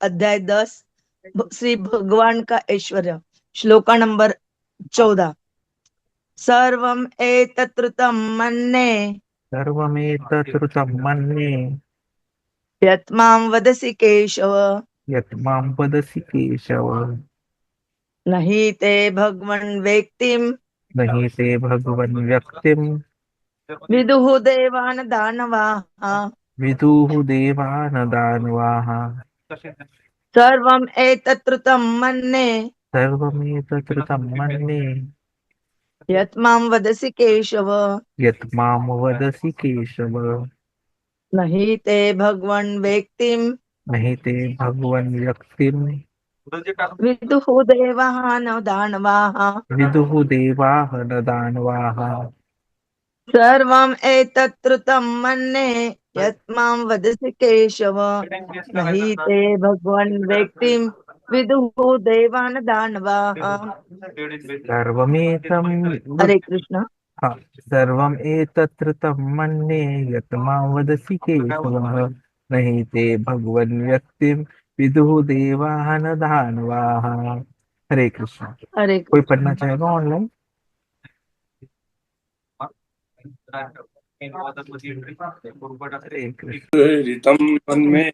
अध्याय 10 श्री भगवान का ऐश्वर्य, श्लोका नंबर 14। सर्वम एतत्रुतं मन्ये सर्वमेतत्रुतं मन्ये यत् मां वदसि केशव, यत् मां वदसि केशव। न हि ते भगवन् वेत्तिं नहि ते भगवन् व्यक्तिं विदुः देवान् दानवाः। विदुः देवान् दानवाः। सर्वम एतत्रुतं मन्ये सर्वमेतत्रुतं मन्ये यत् मां वदसि केशव, यत् मां वदसि केशव। न हि ते भगवन् वेत्तिं नहि ते भगवन् व्यक्तिं विदुः देवाः न दानवाः। विदुः देवाः न दानवाः। सर्वम् एतत्रुतं मन्ये यत् मां वदसि केशव, न हि ते भगवन् वेत्तिं विदुः देवान् दानवाः। सर्वमेतं हरे कृष्ण। हा, सर्वम् एतत्रुतं मन्ये यत् मां वदसि केशवः। नहि ते भगवन् व्यक्तिं विदुः देवाः न दानवाः। हरे कृष्ण। हरे कोई कृष्ण। पढ़ना चाहेगा ऑनलाइन? हरे कृष्ण। ऋतं मन्मे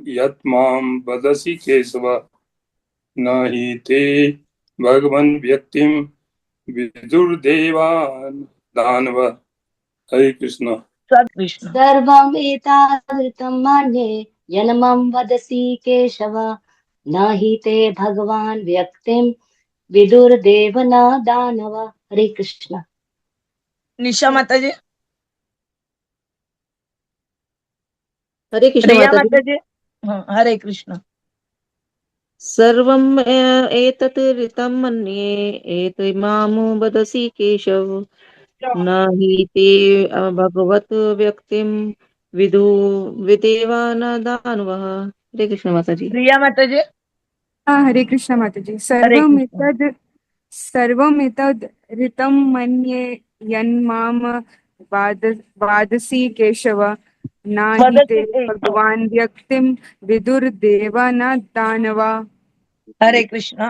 यत् मां वदसि केशव, न हि ते भगवन् व्यक्तिं विदुर्देवान् दानव। हरे कृष्ण। सद कृष्ण। सर्वमेतादृतं मन्ये यन्मं वदसि केशव, न हि ते भगवान् व्यक्तिं विदुर्देव न दानव। हरे कृष्ण। निशा माता जी, हरे कृष्ण रिया माता माता जी। जी। हरे कृष्ण। सर्वम् एतत् ऋतं मन्ये एतमां वदसि केशव, न हि ते भगवत् व्यक्तिं विदु विदेवा न दानवः। हरे कृष्ण माता जी। रिया माता जी। हाँ, हरे कृष्ण माता जी। हरे कृष्ण। सर्वमितद् ऋतं मन्ये यन्मां वादसी केशव, न हि ते वदति केशव। भगवान् व्यक्तिं विदुर्देवा न दानवा। हरे कृष्ण।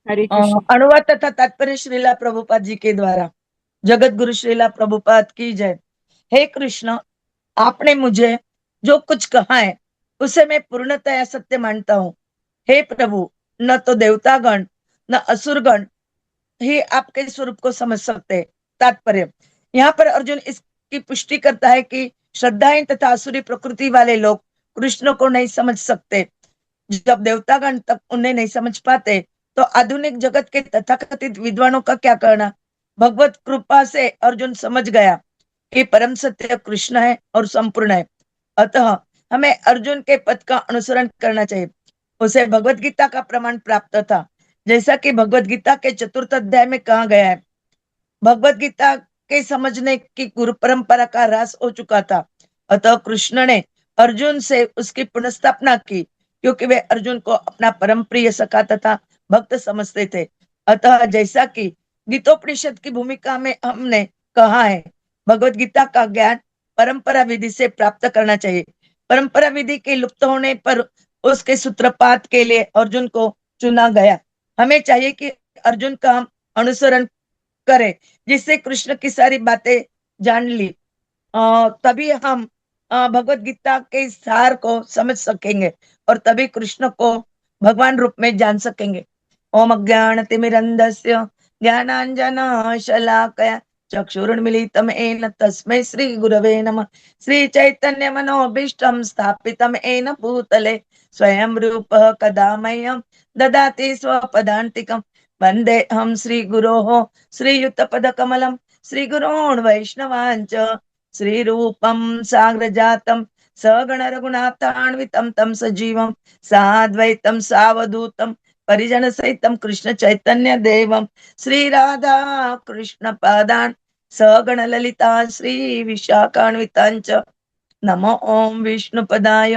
हरे कृष्ण। अनुवाद तथा तात्पर्य श्रीला प्रभुपाद जी के द्वारा। जगत गुरु श्रीला प्रभुपाद की जय। हे कृष्ण, आपने मुझे जो कुछ कहा है उसे मैं पूर्णतया सत्य मानता हूँ। हे प्रभु, न तो देवतागण न असुरगण ही आपके स्वरूप को समझ सकते। तात्पर्य, यहाँ पर अर्जुन इसकी पुष्टि करता है कि श्रद्धाहीन तथा असुरी प्रकृति वाले लोग कृष्ण को नहीं समझ सकते। जब देवतागण तक उन्हें नहीं समझ पाते तो आधुनिक जगत के तथाकथित विद्वानों का क्या करना। भगवत कृपा से अर्जुन समझ गया कि परम सत्य कृष्ण है और संपूर्ण है। अतः हमें अर्जुन के पथ का अनुसरण करना चाहिए। उसे भगवत गीता का प्रमाण प्राप्त था, जैसा कि भगवत गीता के चतुर्थ अध्याय में कहा गया है। भगवत गीता के समझने की गुरु परंपरा का ह्रास हो चुका था। अतः कृष्ण ने अर्जुन से उसकी पुनर्स्थापना की, क्योंकि वे अर्जुन को अपना परम प्रिय सखा तथा भक्त समझते थे। अतः जैसा कि गीतोपनिषद की भूमिका में हमने कहा है, भगवत गीता का ज्ञान परंपरा विधि से प्राप्त करना चाहिए। परंपरा विधि के लुप्त होने पर उसके सूत्रपात के लिए अर्जुन को चुना गया। हमें चाहिए कि अर्जुन का हम अनुसरण करें, जिससे कृष्ण की सारी बातें जान ली। तभी हम भगवत गीता के सार को समझ सकेंगे और तभी कृष्ण को भगवान रूप में जान सकेंगे। ओम अज्ञानतिमिरन्धस्य ज्ञानाञ्जन शलाकया चक्षुरुन्मीलितं येन तस्मै श्री गुरवे नमः। श्री चैतन्य मनोभीष्टं स्थापितं येन भूतले स्वयं रूपः कदा मह्यं ददाति स्वपदान्तिकं। वन्देऽहं श्रीगुरोः श्रीयुतपदकमलं श्रीगुरोन् वैष्णवाञ्च श्रीरूपं साग्रजातं सगण रघुनाथान्वितं तं सजीवं साद्वैतं सावधूतं परिजन सहितं कृष्ण चैतन्य देवं श्री राधा कृष्ण पादान् सगण ललिता श्री विशाखान्वितांच। नमो ओम विष्णुपदाय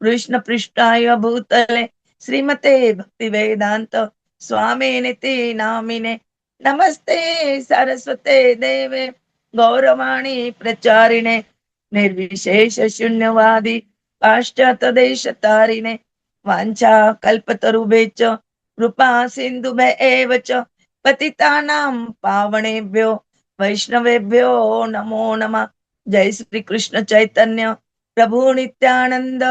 कृष्ण पृष्ठाय भूतले श्रीमते भक्ति वेदांत स्वामी निति नामिने। नमस्ते सरस्वते देवे गौरवाणी प्रचारिणे निर्विशेष शून्यवादी पाश्चात देश तारिणे वाञ्छा कल्पतरुभ्यश्च कृपा सिन्धुभ्य एव च पतितानां पावनेभ्यो वैष्णवेभ्यो नमो नमः। जय श्री कृष्ण चैतन्य प्रभु नित्यानंद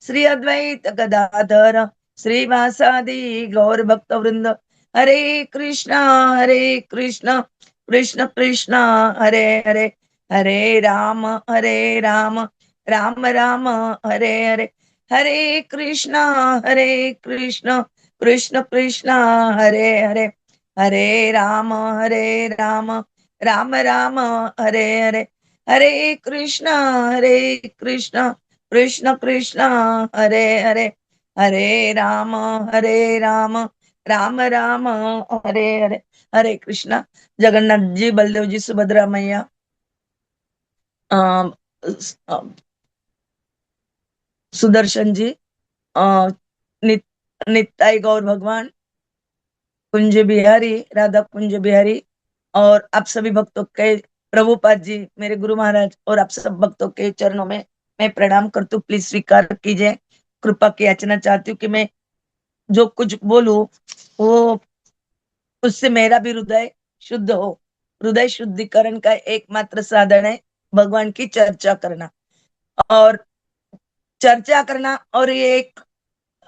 श्री अद्वैत गदाधर श्रीवासादि गौर भक्त वृंद। हरे कृष्णा कृष्ण कृष्ण हरे हरे, हरे राम राम राम हरे हरे, हरे कृष्णा कृष्ण कृष्ण हरे हरे, हरे राम राम राम हरे हरे, हरे कृष्णा कृष्ण कृष्ण हरे हरे, हरे राम राम राम हरे हरे। हरे कृष्णा। जगन्नाथ जी, बलदेव जी, सुभद्रा मैया, सुदर्शन जी, नित्याई गौर भगवान, कुंज बिहारी, राधा कुंज बिहारी, और आप सभी भक्तों के, प्रभुपाद जी मेरे गुरु महाराज, और आप सब भक्तों के चरणों में मैं प्रणाम करती हूँ। प्लीज स्वीकार कीजिए। कृपा की याचना चाहती हूँ कि मैं जो कुछ बोलूं वो उससे मेरा भी हृदय शुद्ध हो। हृदय शुद्धिकरण का एकमात्र साधन है भगवान की चर्चा करना, और चर्चा करना, और ये एक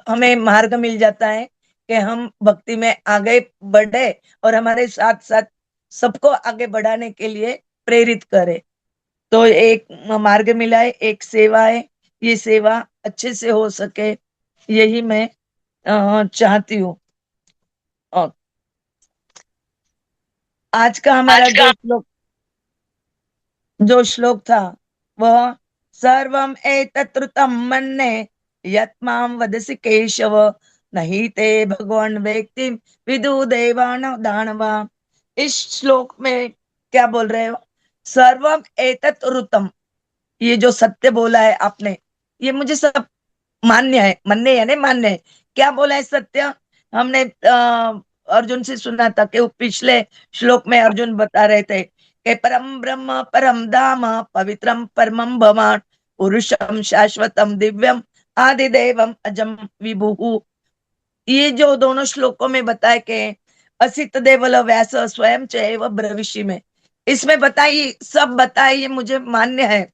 हमें मार्ग मिल जाता है कि हम भक्ति में आगे बढ़े और हमारे साथ साथ सबको आगे बढ़ाने के लिए प्रेरित करे। तो एक मार्ग मिला है, एक सेवा है, ये सेवा अच्छे से हो सके, यही मैं चाहती हूँ। आज का हमारा जो श्लोक था वह सर्वम एतत्रुतं मन्ये यत्मां वदसि केशव नहीं ते भगवान व्यक्ति विदु देवान दानवा। इस श्लोक में क्या बोल रहे हो? सर्वम एतत्रुतम, ये जो सत्य बोला है आपने, ये मुझे सब मान्य है। मान्य यानी मान्य है। क्या बोला है सत्य? हमने अर्जुन से सुना था कि वो पिछले श्लोक में अर्जुन बता रहे थे कि परम ब्रह्म परम धाम पवित्रम परमम भवान पुरुषम शाश्वतम दिव्यम आदिदेवम अजम विभु। ये जो दोनों श्लोकों में बताए के असित देवल व्यास स्वयं चैव ब्रविषि में, इसमें बताइए, सब बताइए, ये मुझे मान्य है,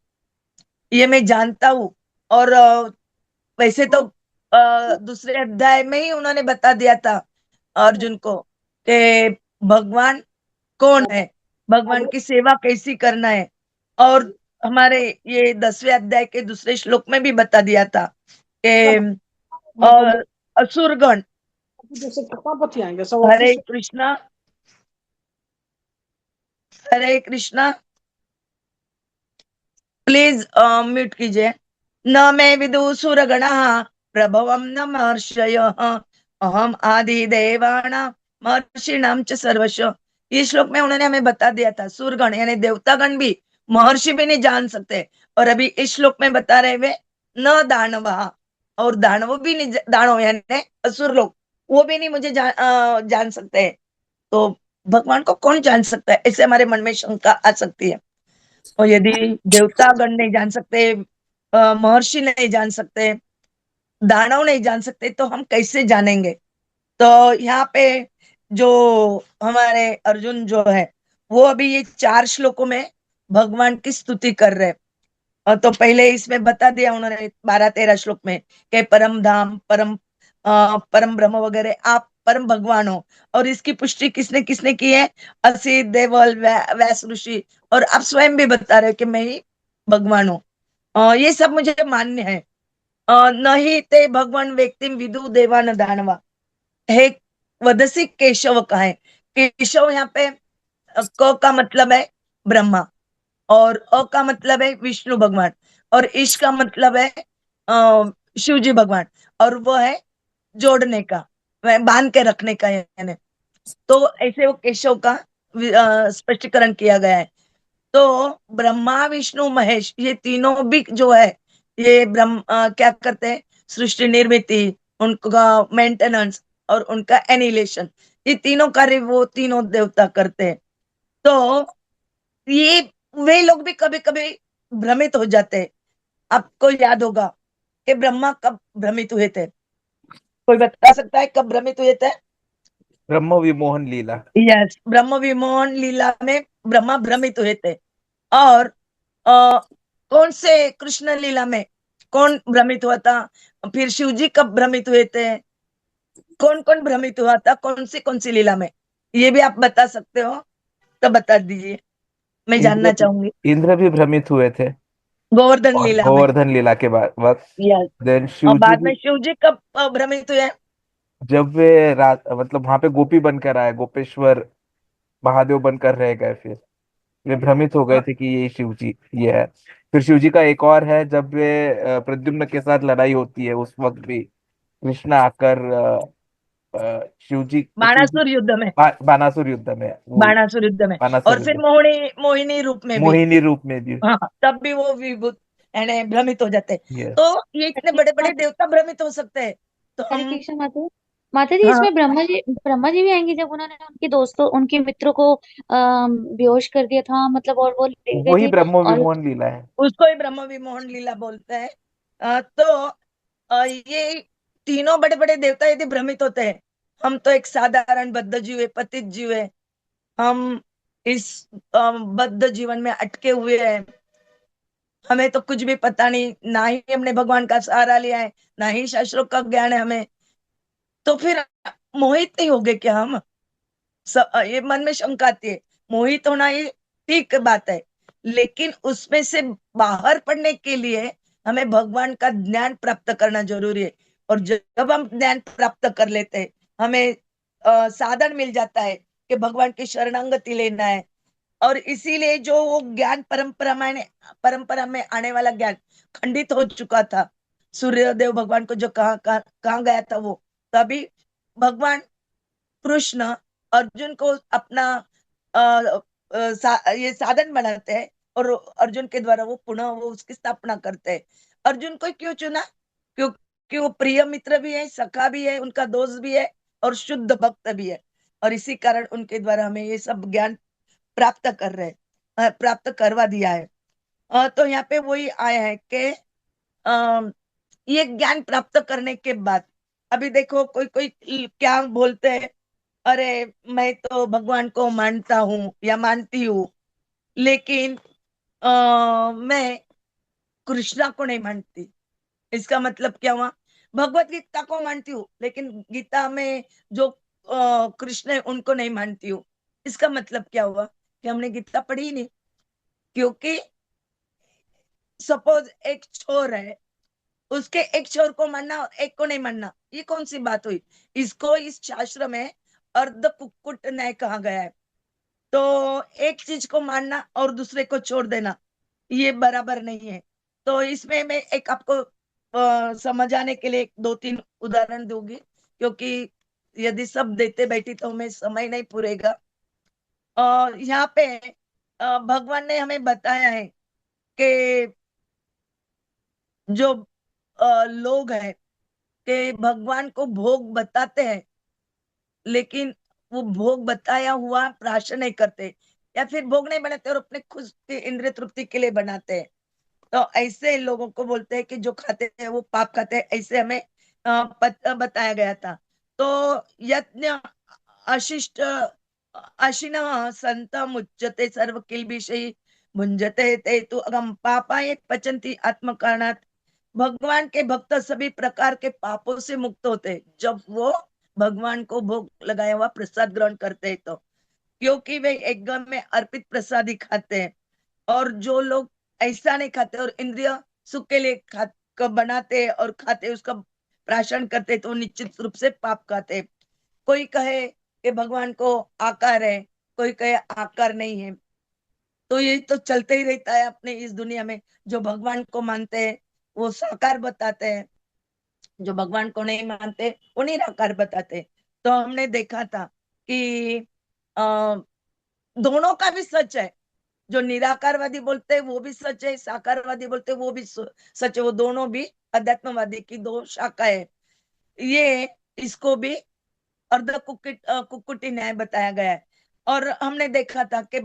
ये मैं जानता हूँ। और वैसे तो दूसरे अध्याय में ही उन्होंने बता दिया था अर्जुन को कि भगवान कौन है, भगवान की सेवा कैसी करना है। और हमारे ये 10वें अध्याय के दूसरे श्लोक में भी बता दिया था कि और असुरगण, हरे कृष्णा हरे कृष्णा, प्लीज म्यूट कीजिए। न मैं विदुसुरगण प्रभवम न महर्षय अहम आदि देवाणां महर्षिणां च सर्वस्व। ये श्लोक में उन्होंने हमें बता दिया था सुरगण यानी देवतागण भी, महर्षि भी नहीं जान सकते। और अभी इस श्लोक में बता रहे वे न दानवा, और दानव भी नहीं, दानव यानी असुर लोग, वो भी नहीं मुझे जान सकते। तो भगवान को कौन जान सकता है, ऐसे हमारे मन में शंका आ सकती है। और यदि देवतागण नहीं जान सकते, महर्षि नहीं जान सकते, दानव नहीं जान सकते, तो हम कैसे जानेंगे? तो यहाँ पे जो हमारे अर्जुन जो है वो अभी ये 4 श्लोकों में भगवान की स्तुति कर रहे हैं। तो पहले इसमें बता दिया उन्होंने 12-13 श्लोक में कि परम धाम परम ब्रह्म वगैरह आप परम भगवान हो। और इसकी पुष्टि किसने किसने की है? असित देवल व्यास ऋषि, और आप स्वयं भी बता रहे हो कि मैं ही भगवान हूँ। ये सब मुझे मान्य है। नहीं ते भगवान व्यक्ति विदु देवान दानवा, हे वदसी केशव का है। केशव यहाँ पे क का मतलब है ब्रह्मा, और अ का मतलब है विष्णु भगवान, और इश का मतलब है शिव जी भगवान, और वो है जोड़ने का, वह बांध के रखने का यानी। तो ऐसे वो केशव का स्पष्टीकरण किया गया है। तो ब्रह्मा विष्णु महेश ये तीनों भी जो है, ये क्या करते हैं? सृष्टि निर्मिति, उनका मेंटेनेंस और उनका एनिलेशन, ये तीनों कार्य वो तीनों देवता करते हैं। तो ये वे लोग भी कभी कभी भ्रमित हो जाते हैं। आपको याद होगा कि ब्रह्मा कब भ्रमित हुए थे? कोई बता सकता है कब भ्रमित हुए थे? ब्रह्म विमोहन लीला। यस, ब्रह्म विमोहन लीला में ब्रह्मा भ्रमित हुए थे। और कौन से कृष्ण लीला में कौन भ्रमित हुआ था? फिर शिव जी कब भ्रमित हुए थे? कौन कौन भ्रमित हुआ था कौन सी लीला में? ये भी आप बता सकते हो तो बता दीजिए, मैं इंद्र जानना चाहूंगी। इंद्र भी भ्रमित हुए थे, गोवर्धन और लीला में। गोवर्धन लीला के बाद वक्त। यस। देन और शिव जी बाद में भी, शिव जी कब भ्रमित हुए? जब वे रात मतलब वहां पे गोपी बनकर आए, गोपेश्वर महादेव बनकर रह गए, फिर वे भ्रमित हो गए थे कि ये शिव जी ये है। फिर शिव जी का एक और है, जब वे प्रद्युम्न के साथ लड़ाई होती है, उस वक्त भी कृष्ण आकर शिव जी बाणासुर युद्ध में। बानासुर युद्ध में, वो बाणासुर युद्ध में। बानासुर और फिर युद्ध, मोहिनी रूप में भी। मोहिनी रूप में भी। हाँ, तब भी वो विभूत यानी भ्रमित हो जाते हैं। यस। तो ये इतने हरे बड़े बड़े देवता भ्रमित हो सकते हैं, तो हम। कृष्ण माता, माता जी, हाँ, इसमें ब्रह्मा जी भी आएंगे जब उन्होंने उनके दोस्तों, उनके मित्रों को बेहोश कर दिया था, मतलब, और वो ले गए वही थे। ब्रह्म और विमोहन लीला है। उसको ही ब्रह्म विमोहन लीला बोलते हैं। तो ये तीनों बड़े बड़े देवता यदि भ्रमित होते हैं, हम तो एक साधारण बद्ध जीव है, पतित जीव है। हम इस बद्ध जीवन में अटके हुए हैं। हमें तो कुछ भी पता नहीं, ना ही हमने भगवान का सहारा लिया है, ना ही शास्त्रों का ज्ञान है हमें। तो फिर मोहित नहीं हो गए क्या हम? ये मन में शंका आती है। मोहित होना ये ठीक बात है, लेकिन उसमें से बाहर पड़ने के लिए हमें भगवान का ज्ञान प्राप्त करना जरूरी है। और जब हम ज्ञान प्राप्त कर लेते हैं, हमें साधन मिल जाता है कि भगवान की शरणागति लेना है। और इसीलिए जो वो ज्ञान परंपरा में आने वाला ज्ञान खंडित हो चुका था। सूर्यदेव भगवान को जो कहा गया था, वो तभी भगवान कृष्ण अर्जुन को अपना ये साधन बनाते हैं। और अर्जुन के द्वारा वो पुनः वो उसकी स्थापना करते हैं। अर्जुन को क्यों चुना? क्योंकि वो प्रिय मित्र भी है, सखा भी है, उनका दोस्त भी है, और शुद्ध भक्त भी है। और इसी कारण उनके द्वारा हमें ये सब ज्ञान प्राप्त कर रहे हैं, प्राप्त करवा दिया है। तो यहाँ पे वही आया है कि ये ज्ञान प्राप्त करने के बाद, अभी देखो कोई कोई क्या बोलते हैं, अरे मैं तो भगवान को मानता हूँ या मानती हूँ, लेकिन मैं कृष्णा को नहीं मानती। इसका मतलब क्या हुआ? भगवत गीता को मानती हूँ, लेकिन गीता में जो कृष्ण है उनको नहीं मानती हूँ। इसका मतलब क्या हुआ? कि हमने गीता पढ़ी ही नहीं। क्योंकि सपोज एक छोर है, उसके एक छोर को मानना और एक को नहीं मानना, ये कौन सी बात हुई? इसको इस शास्त्र में अर्ध कुक्कुट न्याय कहा गया है। तो एक चीज को मानना और दूसरे को छोड़ देना, ये बराबर नहीं है। तो इसमें मैं एक आपको समझाने के लिए दो तीन उदाहरण दूंगी, क्योंकि यदि सब देते बैठी तो हमें समय नहीं पूरेगा। यहाँ पे भगवान ने हमें बताया है कि जो लोग हैं कि भगवान को भोग बताते हैं, लेकिन वो भोग बताया हुआ प्राशन नहीं करते, या फिर भोग नहीं बनाते और अपने खुद की इंद्रिय तृप्ति के लिए बनाते हैं। तो ऐसे लोगों को बोलते हैं कि जो खाते हैं वो पाप खाते हैं, ऐसे हमें बताया गया था। तो यज्ञ अशिष्ट अशिन संत मुच्यते सर्व किल्बिषै भुंजते ते तु अगम पापाय पचंती आत्म कारणात्। भगवान के भक्त सभी प्रकार के पापों से मुक्त होते हैं जब वो भगवान को भोग लगाया हुआ प्रसाद ग्रहण करते हैं। तो क्योंकि वे यज्ञ में अर्पित प्रसाद ही खाते हैं। और जो लोग ऐसा नहीं खाते और इंद्रिय सुख के लिए बनाते और खाते, उसका प्राशन करते, तो निश्चित रूप से पाप खाते। कोई कहे कि भगवान को आकार है, कोई कहे आकार नहीं है। तो ये तो चलते ही रहता है अपने इस दुनिया में। जो भगवान को मानते हैं वो साकार बताते हैं, जो भगवान को नहीं मानते वो निराकार बताते। तो हमने देखा था कि आ, दोनों का भी सच है। जो निराकारवादी बोलते हैं वो भी सच है, साकारवादी बोलते हैं वो भी सच है। वो दोनों भी अध्यात्मवादी की दो शाखा है। ये इसको भी अर्ध कुक्कुटी न्याय बताया गया है। और हमने देखा था कि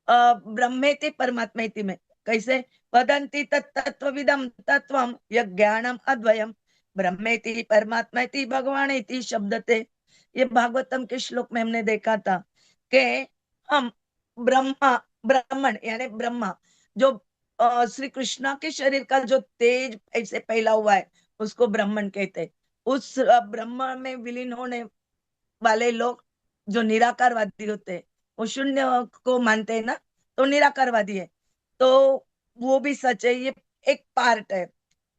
ब्रह्मेति परमात्मेति में कैसे? वदन्ति तत्तत्त्वविदं तत्त्वं यज्ञानम अद्वयम ब्रह्मेति परमात्मेति भगवानेति शब्दते। ये भागवतम के श्लोक में हमने देखा था कि हम ब्रह्मा, ब्राह्मण यानी ब्रह्मा, जो श्री कृष्ण के शरीर का जो तेज ऐसे फैला हुआ है उसको ब्राह्मण कहते हैं। उस ब्रह्म में विलीन होने वाले लोग जो निराकारवादी होते हैं, वो शून्य को मानते हैं ना, तो निराकारवादी है। तो वो भी सच है, ये एक पार्ट है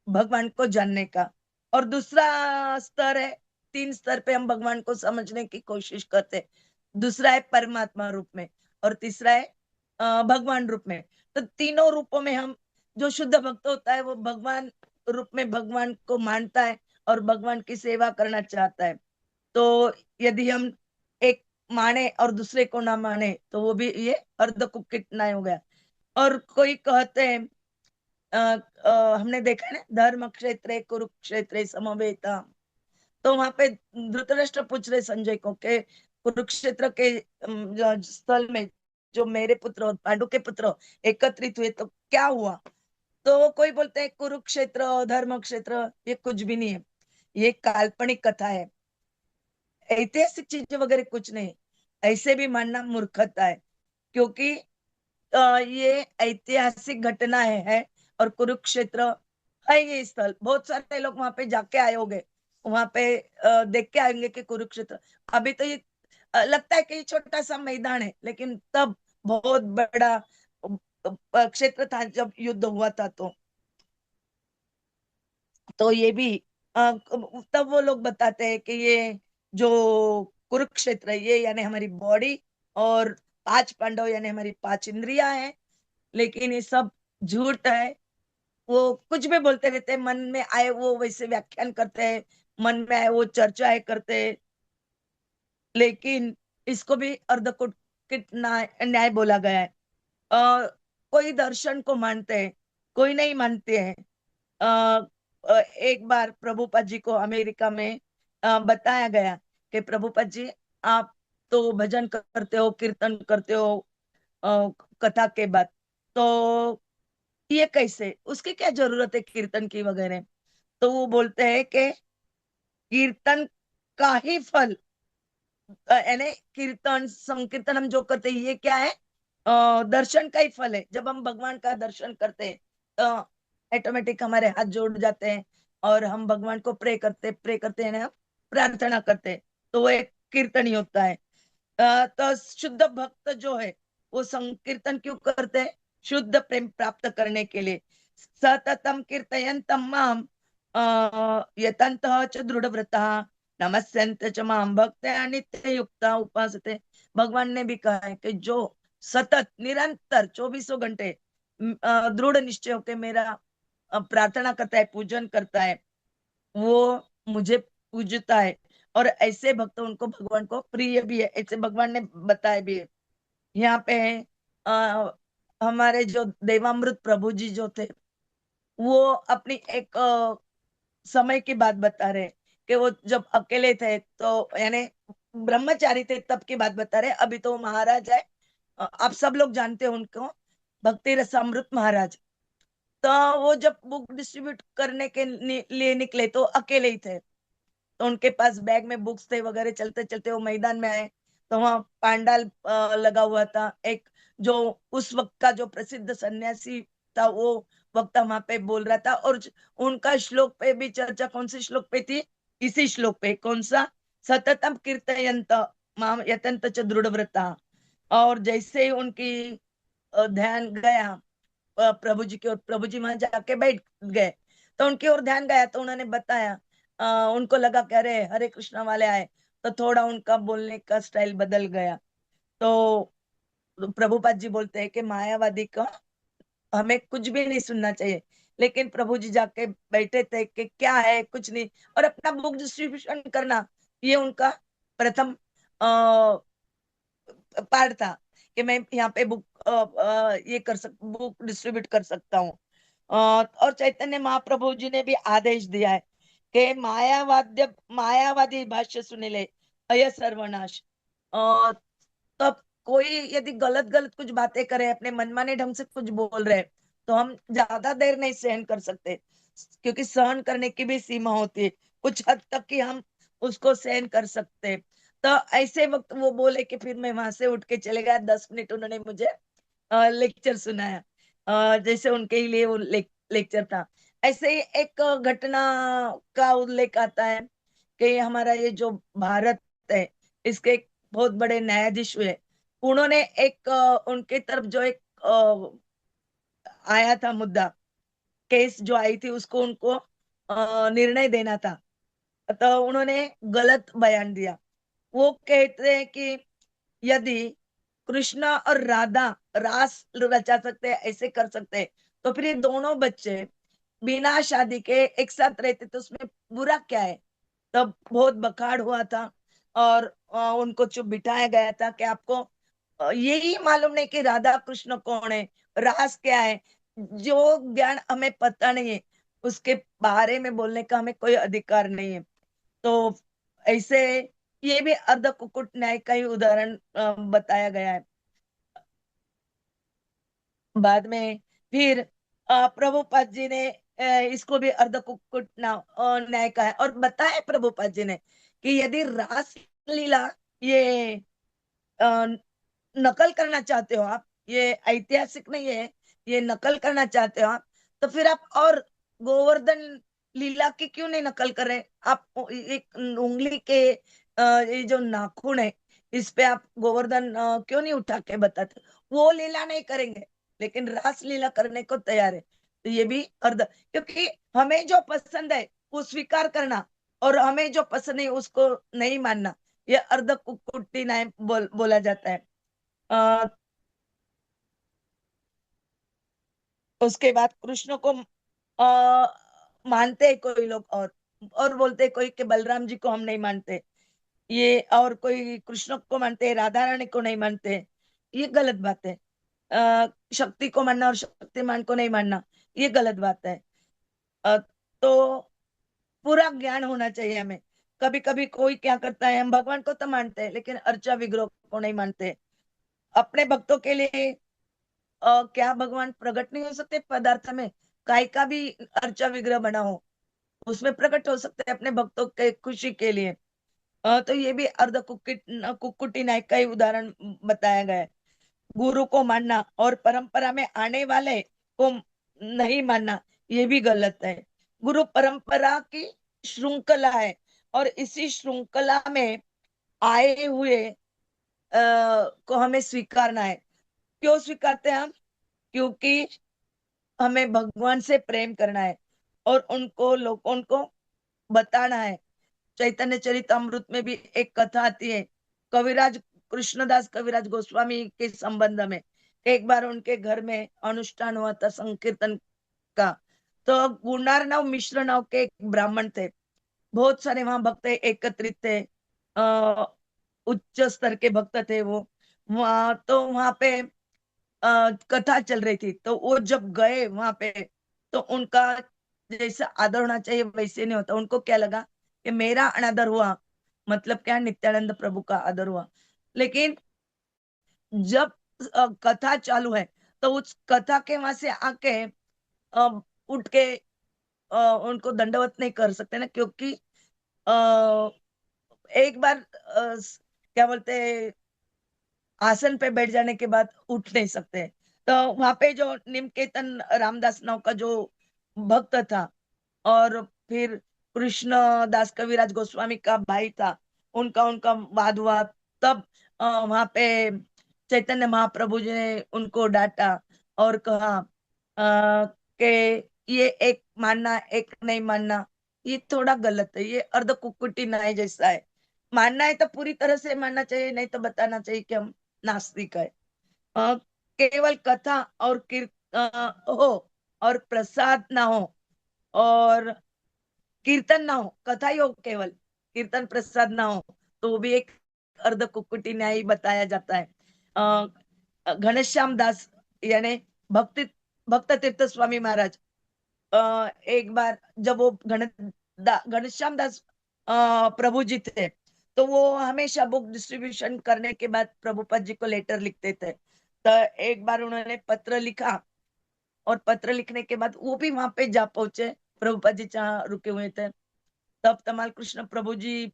भगवान को जानने का। और दूसरा स्तर है, 3 स्तर पे हम भगवान को समझने की कोशिश करते हैं। दूसरा है परमात्मा रूप में, और तीसरा है भगवान रूप में। तो तीनों रूपों में हम, जो शुद्ध भक्त होता है वो भगवान रूप में भगवान को मानता है और भगवान की सेवा करना चाहता है। तो यदि हम एक माने और दूसरे को ना माने तो वो भी ये अर्ध कुकित ना हो गया। और कोई कहते हैं हमने देखा है ना, धर्म क्षेत्र कुरुक्षेत्र समवेता। तो वहां पे धृतराष्ट्र पूछ रहे संजय को कि कुरुक्षेत्र के जो स्थल में जो मेरे पुत्र और पांडु के पुत्र एकत्रित हुए तो क्या हुआ? तो कोई बोलते हैं कुरुक्षेत्र धर्म क्षेत्र ये कुछ भी नहीं है, ये काल्पनिक कथा है, ऐतिहासिक चीजें वगैरह कुछ नहीं। ऐसे भी मानना मूर्खता है, क्योंकि ये ऐतिहासिक घटना है। और कुरुक्षेत्र है ये स्थल, बहुत सारे लोग वहां पे जाके आए होंगे, वहां पे देख के आएंगे कि कुरुक्षेत्र। अभी तो ये लगता है कि ये छोटा सा मैदान है, लेकिन तब बहुत बड़ा क्षेत्र था जब युद्ध हुआ था। तो ये भी तब वो लोग बताते हैं कि ये जो कुरुक्षेत्र है ये यानी हमारी बॉडी, और 5 पांडव यानी हमारी 5 इंद्रियां हैं। लेकिन ये सब झूठ है। वो कुछ भी बोलते रहते हैं, मन में आए वो वैसे व्याख्यान करते हैं, मन में आए वो चर्चाएं करते हैं। लेकिन इसको भी अर्धकुट न्याय बोला गया है। अ, कोई दर्शन को मानते हैं, कोई नहीं मानते हैं। एक बार प्रभुपाद जी को अमेरिका में बताया गया कि प्रभुपाद जी आप तो भजन करते हो, कीर्तन करते हो अ, कथा के बाद, तो ये कैसे, उसकी क्या जरूरत है कीर्तन की वगैरह? तो वो बोलते हैं कि कीर्तन का ही फल, यानी कीर्तन संकीर्तन हम जो करते हैं ये क्या है? दर्शन का ही फल है। जब हम भगवान का दर्शन करते हैं तो ऑटोमेटिक हमारे हाथ जोड़ जाते हैं और हम भगवान को प्रे करते हैं ना, प्रार्थना करते हैं, तो वो एक कीर्तन ही होता है। तो शुद्ध भक्त जो है वो संकीर्तन क्यों करते हैं? शुद्ध प्रेम प्राप्त करने के लिए। सततम कीर्तयन्तम माम यतन्तः च दृढ़व्रतः नमस्यन्ते च माम भक्त्या नित्य युक्ता उपासते। भगवान ने भी कहा है कि जो सतत निरंतर 24 घंटे दृढ़ निश्चय होकर मेरा प्रार्थना करता है, पूजन करता है, वो मुझे पूजता है। और ऐसे भक्त उनको भगवान को प्रिय भी है, ऐसे भगवान ने बताया भी है। यहाँ पे आ, हमारे जो देवामृत प्रभु जी जो थे, वो अपनी एक समय की बात बता रहे कि वो जब अकेले थे, तो यानी ब्रह्मचारी थे तब की बात बता रहे। अभी तो वो महाराज है, आप सब लोग जानते हो उनको, भक्ति रसामृत महाराज। तो वो जब बुक डिस्ट्रीब्यूट करने के लिए निकले तो अकेले ही थे। तो उनके पास बैग में बुक्स थे वगैरह, चलते चलते वो मैदान में आए तो वहां पांडाल लगा हुआ था एक, जो उस वक्त का जो प्रसिद्ध सन्यासी था वो वक्ता वहां पे बोल रहा था। और उनका श्लोक पे भी चर्चा कौन से श्लोक पे थी? इसी श्लोक पे, कौन सा? सततम कीर्तयंत माम यतंत च दृढ़व्रता। और जैसे ही उनकी ध्यान गया प्रभु जी की ओर, प्रभु जी वहां जाके बैठ गए, तो उनकी ओर ध्यान गया तो उन्होंने बताया। उनको लगा कि अरे हरे कृष्णा वाले आए, तो थोड़ा उनका बोलने का स्टाइल बदल गया। तो प्रभुपाद जी बोलते हैं कि मायावादी का हमें कुछ भी नहीं सुनना चाहिए। लेकिन प्रभु जी जाके बैठे थे कि क्या है, कुछ नहीं, और अपना बुक डिस्ट्रीब्यूशन करना, ये उनका प्रथम पार्ट था कि मैं यहाँ पे बुक ये बुक डिस्ट्रीब्यूट कर सकता हूँ। और चैतन्य महाप्रभु जी ने भी आदेश दिया है कि मायावादी भाष्य सुने ले अय सर्वनाश। तब कोई यदि गलत गलत कुछ बातें करे, अपने मनमाने ढंग से कुछ बोल रहे, तो हम ज्यादा देर नहीं सहन कर सकते, क्योंकि सहन करने की भी सीमा होती है, कुछ हद तक ही हम उसको सहन कर सकते हैं। तो ऐसे वक्त वो बोले कि फिर मैं वहां से उठ के चले गया। 10 मिनट उन्होंने मुझे लेक्चर सुनाया, जैसे उनके लिए वो लेक्चर था। ऐसे ही एक घटना का उल्लेख आता है कि हमारा ये जो भारत है, इसके एक बहुत बड़े न्यायाधीश हुए। उन्होंने एक उनके तरफ जो एक आया था मुद्दा, केस जो आई थी, उसको उनको निर्णय देना था। तो उन्होंने गलत बयान दिया। वो कहते हैं कि यदि कृष्णा और राधा रास रचा सकते हैं, ऐसे कर सकते हैं, तो फिर ये दोनों बच्चे बिना शादी के एक साथ रहते तो उसमें बुरा क्या है। तब बहुत बखाड़ हुआ था, और उनको चुप बिठाया गया था कि आपको यही मालूम नहीं कि राधा कृष्ण कौन है, रास क्या है। जो ज्ञान हमें पता नहीं है, उसके बारे में बोलने का हमें कोई अधिकार नहीं है। तो ऐसे ये भी अर्ध कुकुट न्याय का ही उदाहरण बताया गया है। बाद में फिर प्रभुपाद जी ने इसको भी अर्ध कुक्कुट न्याय कहा है, और बताया प्रभुपाद जी ने कि यदि रास लीला ये अ, नकल करना चाहते हो आप, ये ऐतिहासिक नहीं है, ये नकल करना चाहते हो आप, तो फिर आप और गोवर्धन लीला की क्यों नहीं नकल कर रहे? आप एक उंगली के ये जो नाखून है, इस पे आप गोवर्धन क्यों नहीं उठा के बताते? वो लीला नहीं करेंगे, लेकिन रास लीला करने को तैयार है। तो ये भी अर्ध, क्योंकि हमें जो पसंद है वो स्वीकार करना, और हमें जो पसंद है उसको नहीं मानना, ये अर्ध कुकुटी न्याय बोला जाता है। अ, उसके बाद कृष्ण को मानते हैं कोई लोग, और बोलते हैं कोई कि बलराम जी को हम नहीं मानते, ये, और कोई कृष्ण को मानते हैं, राधा रानी को नहीं मानते। ये गलत बात है। शक्ति को मानना और शक्तिमान को नहीं मानना, ये गलत बात है। तो पूरा ज्ञान होना चाहिए हमें। कभी कभी कोई क्या करता है, हम भगवान को तो मानते हैं लेकिन अर्चा विग्रह को नहीं मानते। अपने भक्तों के लिए क्या भगवान प्रकट नहीं हो सकते पदार्थ में? काय का भी अर्चा विग्रह बना हो, उसमें प्रकट हो सकते हैं अपने भक्तों के खुशी के लिए। तो ये भी अर्ध कुक्कुटी नायक का ही उदाहरण बताया गया है। गुरु को मानना और परंपरा में आने वाले को नहीं मानना, ये भी गलत है। गुरु परंपरा की श्रृंखला है, और इसी श्रृंखला में आए हुए को हमें स्वीकारना है। क्यों स्वीकारते हैं हम? क्योंकि हमें भगवान से प्रेम करना है, और उनको लोगों को बताना है। चैतन्य चरितमृत में भी एक कथा आती है, कविराज कृष्णदास कविराज गोस्वामी के संबंध में। एक बार उनके घर में अनुष्ठान हुआ था संकीर्तन का। तो गुंडार नाव मिश्र नाव के एक ब्राह्मण थे, बहुत सारे वहां भक्त एकत्रित थे, आ, उच्च स्तर के भक्त थे वो। वहां तो वहां पे कथा चल रही थी, तो वो जब गए वहां पे, तो उनका जैसा आदर होना चाहिए वैसे नहीं होता। उनको क्या लगा कि मेरा अनादर हुआ, मतलब क्या, नित्यानंद प्रभु का आदर हुआ। लेकिन जब कथा चालू है, तो उस कथा के वहां से आके अ, उठ के उनको दंडवत नहीं कर सकते ना, क्योंकि आ, एक बार क्या बोलते हैं, आसन पे बैठ जाने के बाद उठ नहीं सकते। तो वहां पे जो निमकेतन रामदास नाव का जो भक्त था, और फिर कृष्ण दास कविराज गोस्वामी का भाई था, उनका उनका वाद हुआ। तब वहां पे चैतन्य महाप्रभु जी ने उनको डांटा और कहा कि ये एक मानना एक नहीं मानना, ये थोड़ा गलत है, ये अर्ध कुक्कुटी न्याय जैसा है। मानना है तो पूरी तरह से मानना चाहिए, नहीं तो बताना चाहिए कि हम नास्तिक है। अ, केवल कथा और हो, और प्रसाद ना हो, और कीर्तन ना हो, कथा ही हो केवल, कीर्तन प्रसाद ना हो, तो वो भी एक अर्ध कुक्कुटी न्याय बताया जाता है। घनश्याम दास यानी भक्ति भक्त तीर्थ स्वामी महाराज, एक बार जब वो घनश्याम दास प्रभु जी थे, तो वो हमेशा बुक डिस्ट्रीब्यूशन करने के बाद प्रभुपाद जी को लेटर लिखते थे। तो एक बार उन्होंने पत्र लिखा और पत्र लिखने के बाद वो भी वहां पे जा पहुंचे, प्रभुपाद जी जहाँ रुके हुए थे। तब तमाल कृष्ण प्रभु जी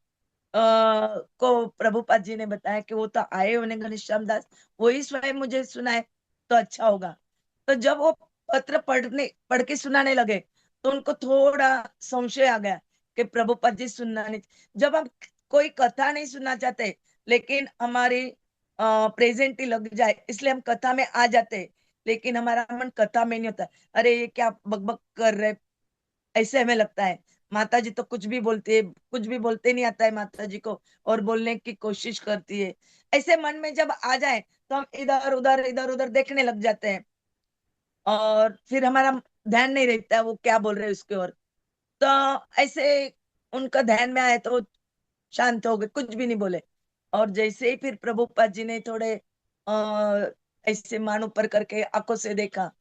को प्रभुपाद जी ने बताया कि वो तो आए उन्हें घनश्याम दास, वही स्वयं मुझे सुनाए तो अच्छा होगा। तो जब वो पत्र पढ़ के सुनाने लगे तो उनको थोड़ा संशय आ गया कि प्रभुपाद जी सुनना नहीं। जब हम कोई कथा नहीं सुनना चाहते लेकिन हमारी प्रेजेंट ही लग जाए इसलिए हम कथा में आ जाते, लेकिन हमारा मन कथा में नहीं होता। अरे ये क्या बकबक कर रहे, ऐसे हमें लगता है। माता जी तो कुछ भी बोलती है, कुछ भी बोलते नहीं आता है माता जी को, और बोलने की कोशिश करती है। ऐसे मन में जब आ जाए तो हम इधर उधर देखने लग जाते हैं, और फिर हमारा ध्यान नहीं रहता है वो क्या बोल रहे हैं उसके ओर। तो ऐसे उनका ध्यान में आए तो वो शांत हो गए, कुछ भी नहीं बोले। और जैसे ही फिर प्रभुपाद जी ने थोड़े ऐसे मान ऊपर करके आंखों से देखा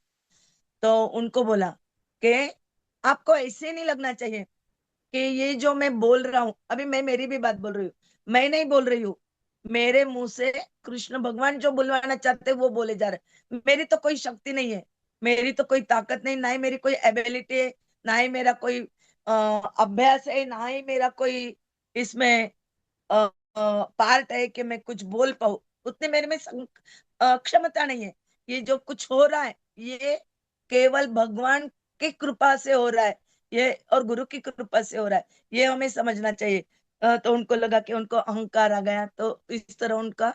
तो उनको बोला कि आपको ऐसे नहीं लगना चाहिए कि ये जो मैं बोल रहा हूं, अभी मैं मेरी भी बात बोल रही हूँ, मैं नहीं बोल रही हूँ, मेरे मुंह से कृष्ण भगवान जो बुलवाना चाहते वो बोले जा रहे। मेरी तो कोई शक्ति नहीं है, मेरी तो कोई ताकत नहीं, ना ही मेरी कोई एबिलिटी है, ना ही मेरा कोई अभ्यास है, ना ही मेरा कोई इसमें पार्ट है कि मैं कुछ बोल पाऊँ। उतने मेरे में क्षमता नहीं है। ये जो कुछ हो रहा है ये केवल भगवान की कृपा से हो रहा है, ये और गुरु की कृपा से हो रहा है, ये हमें समझना चाहिए। तो उनको लगा कि उनको अहंकार आ गया, तो इस तरह उनका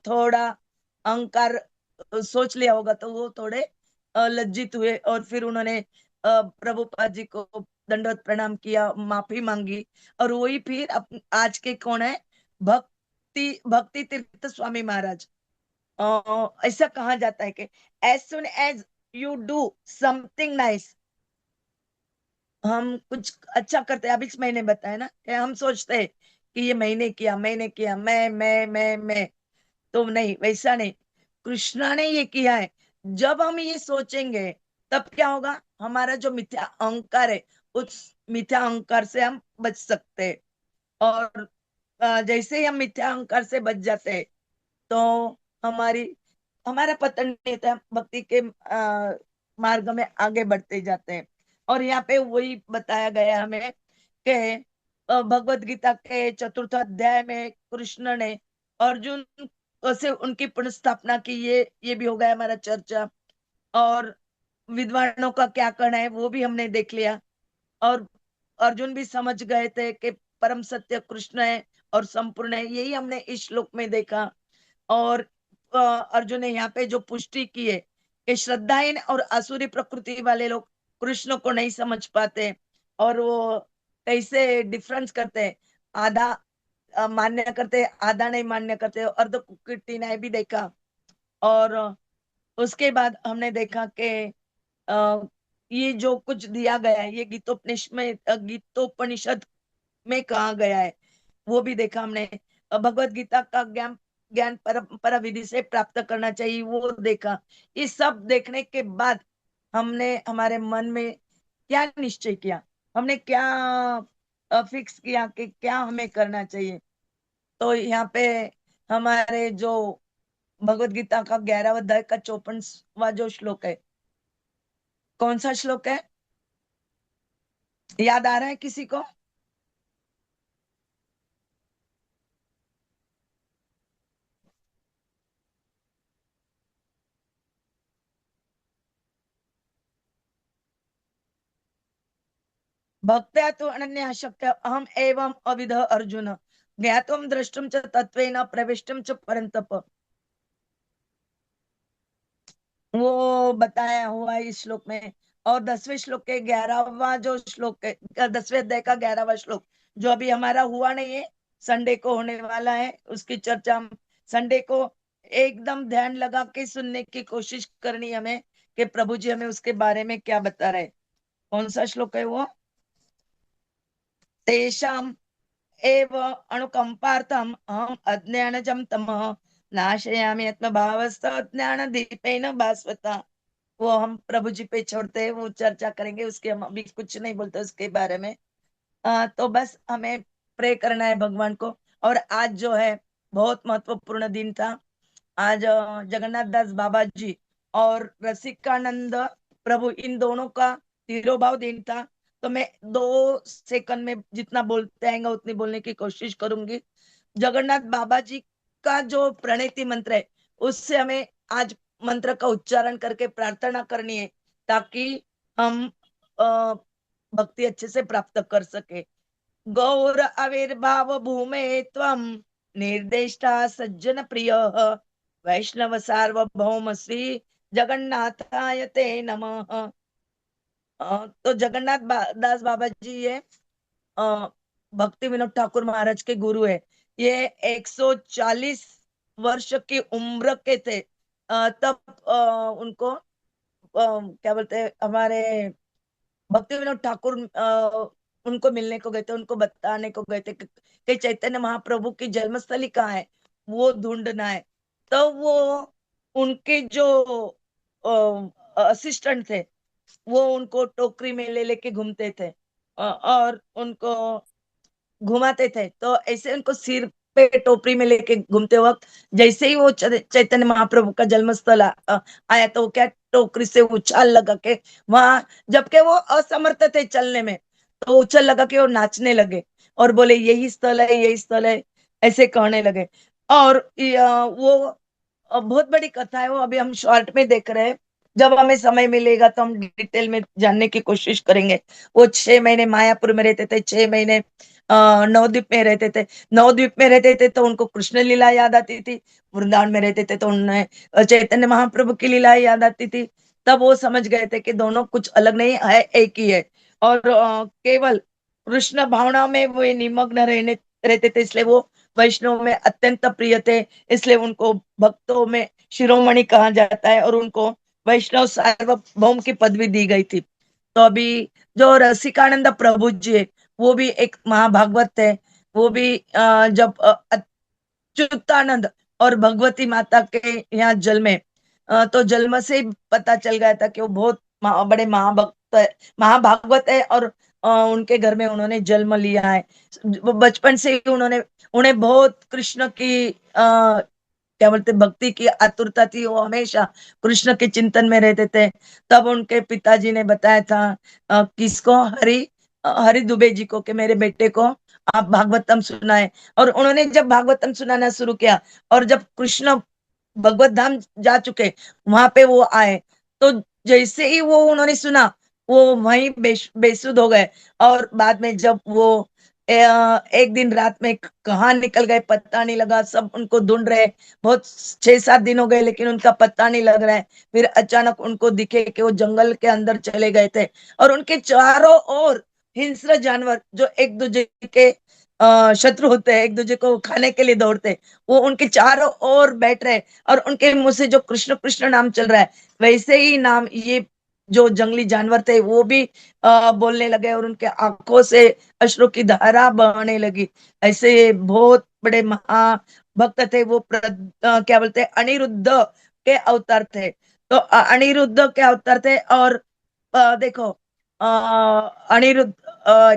थोड़ा अहंकार सोच लिया होगा, तो वो थोड़े लज्जित हुए और फिर उन्होंने प्रभुपाद जी को दंडवत प्रणाम किया, माफी मांगी। और वही फिर आज के कौन है, भक्ति भक्ति तीर्थ स्वामी महाराज। ऐसा कहा जाता है कि as soon as you do something nice, हम कुछ अच्छा करते हैं। अभी मैंने बताया ना कि हम सोचते हैं कि ये मैंने किया, मैं, तो नहीं, वैसा नहीं। कृष्णा ने ये किया है। जब हम ये सोचेंगे तब क्या होगा, हमारा जो मिथ्या अहंकार है उस मिथ्या अहंकार से हम बच सकते हैं। और जैसे ही हम मिथ्या अहंकार से बच जाते हैं तो हमारी हमारा पतन नहीं होता, हम भक्ति के मार्ग में आगे बढ़ते जाते हैं। और यहाँ पे वही बताया गया हमें कि भगवत गीता के चतुर्थ अध्याय में कृष्ण ने अर्जुन से उनकी पुनः स्थापना की, ये भी हो गया हमारा चर्चा। और विद्वानों का क्या कहना है वो भी हमने देख लिया। और अर्जुन भी समझ गए थे कि परम सत्य कृष्ण है और संपूर्ण है, यही हमने इस श्लोक में देखा। और अर्जुन ने यहाँ पे जो पुष्टि की है कि श्रद्धाहीन और आसुरी प्रकृति वाले लोग कृष्ण को नहीं समझ पाते, और वो कैसे डिफरेंस करते हैं, आधा मान्य करते हैं, आधा नहीं मान्य करते, अर्ध कुकृति ने भी देखा। और उसके बाद हमने देखा कि अ, ये जो कुछ दिया गया है ये गीतोपनिषद में कहा गया है वो भी देखा हमने। भगवत गीता का ज्ञान ज्ञान परंपरा विधि से प्राप्त करना चाहिए वो देखा। ये सब देखने के बाद हमने हमारे मन में क्या निश्चय किया, हमने क्या फिक्स किया कि क्या हमें करना चाहिए। तो यहाँ पे हमारे जो भगवत गीता का 11वां अध्याय का 54वां जो श्लोक है, कौन सा श्लोक है, याद आ रहा है किसी को? भक्त्या तो अनन्या शक्य अहम एवं अविध अर्जुन, ज्ञातुम द्रष्टुम च तत्वेन प्रविष्टुम च परंतप। वो बताया हुआ है इस श्लोक में। और 10वें श्लोक के 11वां जो श्लोक है, 10वें अध्याय का 11वां श्लोक जो अभी हमारा हुआ नहीं है, संडे को होने वाला है, उसकी चर्चा हम संडे को एकदम ध्यान लगा के सुनने की कोशिश करनी हमें कि प्रभु जी हमें उसके बारे में क्या बता रहे। कौन सा श्लोक है वो? तेषाम एव अणुकंपार्थम अहम अज्ञानजम तमः नाशयामि आत्मभावस्थ ज्ञान दीपेन भास्वता। वो हम प्रभु जी पे छोड़ते हैं, वो चर्चा करेंगे, उसके हम अभी कुछ नहीं बोलते उसके बारे में। तो बस हमें प्रे करना है भगवान को। और आज जो है बहुत महत्वपूर्ण दिन था। आज जगन्नाथ दास बाबा जी और रसिकानंद प्रभु, इन दोनों का तिरोभाव दिन था। तो मैं 2 सेकंड में जितना बोलते आएगा उतनी बोलने की कोशिश करूंगी। जगन्नाथ बाबा जी का जो प्रणति मंत्र है, उससे हमें आज मंत्र का उच्चारण करके प्रार्थना करनी है, ताकि हम अ, भक्ति अच्छे से प्राप्त कर सके। गौर आविर्भाव भूमे त्वं निर्देष्टा सज्जन प्रिय, वैष्णव सार्वभौम श्री जगन्नाथाय ते नमः। तो जगन्नाथ दास बाबा जी ये भक्ति विनोद ठाकुर महाराज के गुरु है। ये 140 वर्ष की उम्र के थे तब उनको क्या बोलते हैं, हमारे भक्ति विनोद ठाकुर उनको मिलने को गए थे, उनको बताने को गए थे कि चैतन्य महाप्रभु की जन्मस्थली कहाँ है, वो ढूंढना है। तो वो उनके जो असिस्टेंट थे, वो उनको टोकरी में ले लेके घूमते थे और उनको घुमाते थे। तो ऐसे उनको सिर पे टोपरी में लेके घूमते वक्त जैसे ही वो चैतन्य महाप्रभु का जन्मस्थल आया, तो वो क्या टोकरी से उछाल लगा के वहां, जबकि वो असमर्थ थे चलने में, तो उछल लगा के वो नाचने लगे और बोले यही स्थल है, यही स्थल है, ऐसे कहने लगे। और वो बहुत बड़ी कथा है, वो अभी हम शॉर्ट में देख रहे हैं। जब हमें समय मिलेगा तो हम डिटेल में जानने की कोशिश करेंगे। वो 6 महीने मायापुर में रहते थे, 6 महीने नवद्वीप में रहते थे। नवद्वीप में रहते थे तो उनको कृष्ण लीला याद आती थी, वृंदावन में रहते थे तो उन्हें चैतन्य महाप्रभु की लीला याद आती थी। तब वो समझ गए थे कि दोनों कुछ अलग नहीं है, एक ही है। और केवल कृष्ण भावना में वो निमग्न रहने रहते थे, इसलिए वो वैष्णव में अत्यंत प्रिय थे। इसलिए उनको भक्तों में शिरोमणि कहा जाता है और उनको वैष्णव सार्वभौम की पदवी दी गई थी। तो अभी जो रसिकानंद प्रभु जी है, वो भी एक महाभागवत है। वो भी जब अच्युतानंद और भगवती माता के यहाँ जन्मे, तो जन्म से ही पता चल गया था कि वो बहुत बड़े महाभक्त है, महाभागवत है। और उनके घर में उन्होंने जन्म लिया है। बचपन से ही उन्होंने उन्हें बहुत कृष्ण की क्या बोलते भक्ति की आतुरता थी। वो हमेशा कृष्ण के चिंतन में रहते थे। तब उनके पिताजी ने बताया था किसको, हरि दुबे जी को, कि मेरे बेटे को आप भागवतम सुनाए। और उन्होंने जब भागवतम सुनाना शुरू किया, और जब कृष्ण भगवत धाम जा चुके, वहां पे वो आए, तो जैसे ही वो उन्होंने सुना, वो वहीं बेसुध हो गए। और बाद में जब वो एक दिन रात में कहाँ निकल गए पता नहीं लगा, सब उनको ढूंढ रहे। बहुत 6-7 दिन हो गए लेकिन उनका पता नहीं लग रहा है। फिर अचानक उनको दिखे कि वो जंगल के अंदर चले गए थे, और उनके चारों ओर हिंस्र जानवर जो एक दूसरे के शत्रु होते हैं, एक दूसरे को खाने के लिए दौड़ते, वो उनके चारों ओर बैठ रहे। और उनके मुंह से जो कृष्ण कृष्ण नाम चल रहा है, वैसे ही नाम ये जो जंगली जानवर थे वो भी बोलने लगे, और उनके आंखों से अश्रु की धारा बहने लगी। ऐसे बहुत बड़े महाभक्त थे वो। क्या बोलते हैं, अनिरुद्ध के अवतार थे। तो अनिरुद्ध के अवतार थे। और देखो अनिरुद्ध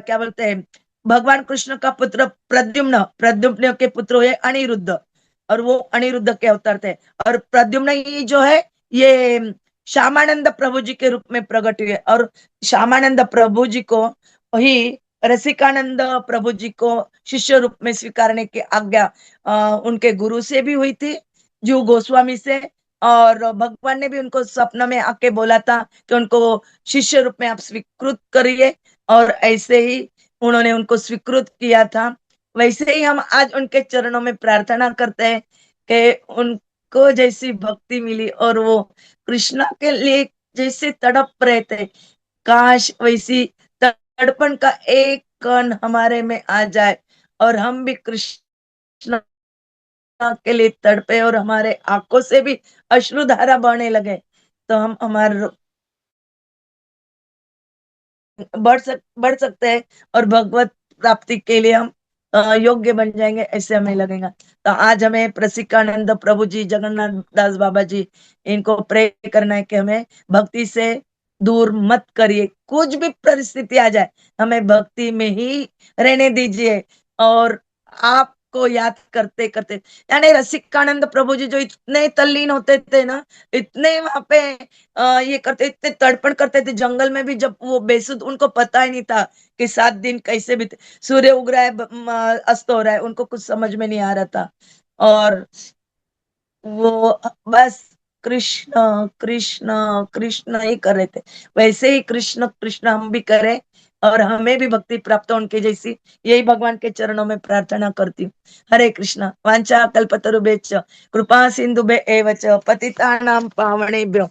क्या बोलते हैं, भगवान कृष्ण का पुत्र प्रद्युम्न, प्रद्युम्न के पुत्र हुए अनिरुद्ध, और वो अनिरुद्ध के अवतार थे। और प्रद्युम्न ही जो है, ये श्यामानंद प्रभु जी के रूप में प्रकट हुए। और श्यामानंद प्रभु जी को ही रसिकानंद प्रभु जी को शिष्य रूप में स्वीकारने की आज्ञा उनके गुरु से भी हुई थी, जीव गोस्वामी से। और भगवान ने भी उनको सपना में आके बोला था कि उनको शिष्य रूप में आप स्वीकृत करिए, और ऐसे ही उन्होंने उनको स्वीकृत किया था। वैसे ही हम आज उनके चरणों में प्रार्थना करते हैं कि उनको जैसी भक्ति मिली और वो कृष्णा के लिए जैसे तड़प रहे थे, काश वैसी तड़पण का एक कण हमारे में आ जाए और हम भी कृष्ण के लिए तड़पे और हमारे आंखों से भी अश्रुधारा बहने लगे, तो हम हमारे बढ़ सकते हैं और भगवत प्राप्ति के लिए हम योग्य बन जाएंगे, ऐसे हमें लगेगा। तो आज हमें प्रसिकानंद प्रभु जी, जगन्नाथ दास बाबा जी, इनको प्रे करना है कि हमें भक्ति से दूर मत करिए। कुछ भी परिस्थिति आ जाए, हमें भक्ति में ही रहने दीजिए। और आप को याद करते करते, यानी रसिकानंद प्रभु जी जो इतने तल्लीन होते थे ना, इतने वहां पे ये करते, इतने तड़पण करते थे जंगल में भी, जब वो बेसुध, उनको पता ही नहीं था कि 7 दिन कैसे बीते, सूर्य उग रहा है, अस्त हो रहा है, उनको कुछ समझ में नहीं आ रहा था। और वो बस कृष्ण कृष्ण कृष्ण ही कर रहे थे। वैसे ही कृष्ण कृष्ण हम भी करें और हमें भी भक्ति प्राप्त हो उनके जैसी, यही भगवान के चरणों में प्रार्थना करती हूँ। हरे कृष्ण। वांछा कल्पतरुभ्यश्च कृपा सिंधुभ्य एव च पतितानां पावनेभ्यो